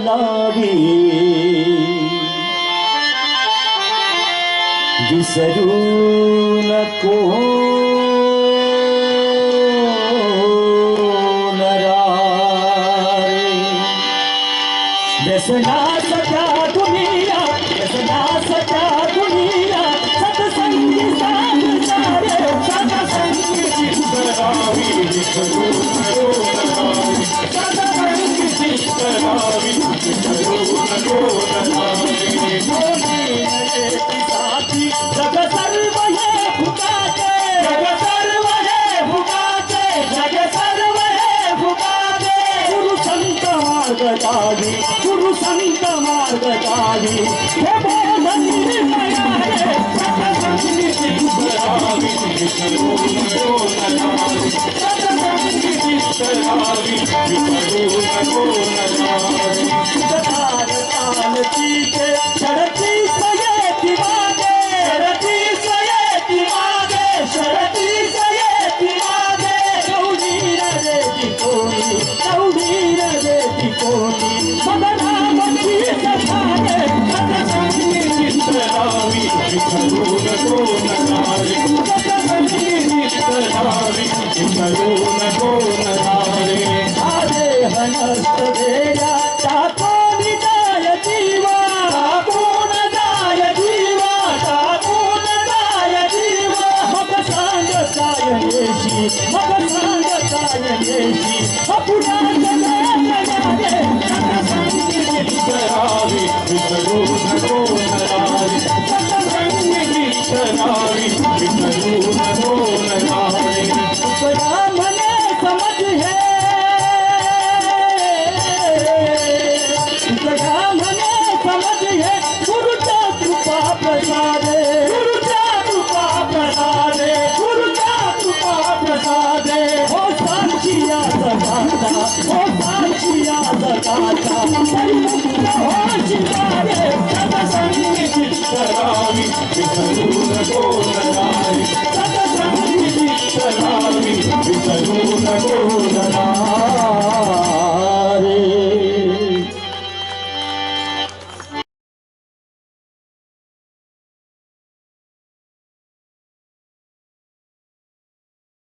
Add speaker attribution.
Speaker 1: लावी विसरू नको नरारे व्यसनाच्या दुनिया व्यसनाच्या दुनिया सत्संगी सारे सत्संगी चित्तरावी विसरू नको नरारे सत्संगी चित्तरावी विसरू नको नरारे जग सर्व हे फुकाचे जग सर्व हे फुकाचे जग सर्व हे फुकाचे गुरु संत मार्ग जावी गुरु संत मार्ग जावी हे बोधन निर्णयारे सत्संगी चित्तरावी विसरू नको नरारे सत्संगी चित्तरावी विसरू नको नरारे ताल ताल चीते चढ़ती सयेती मागे चढ़ती सयेती मागे चढ़ती सयेती मागे चौड़ी रे कोनी चौड़ी रे कोनी मदना मची सखारे सत्संगी चित्तरावी विसरू नको नरारे सत्संगी चित्तरावी विसरू नको नरारे आरे हनस्त वेया ताकोन जाय जीवा ताकोन जाय जीवा ताकोन जाय जीवा मग सांग सायनेशी मग सांग सायनेशी अपुना जगन्नारे सत्संगी चित्तरावी विसरू नको नरारे सत्संगी चित्तरावी विसरू नको नरारे तुझा मने समझ है समझ है गुरुचा कृपा प्रसादे गुरुचा कृपा प्रसादे गुरुचा कृपा प्रसादे हो साक्षिया सदाता हो साक्षिया सदाता हो शिवारे सत्संगी चित्तरावी विसरू नको नरारे सत्संगी चित्तरावी विसरू नको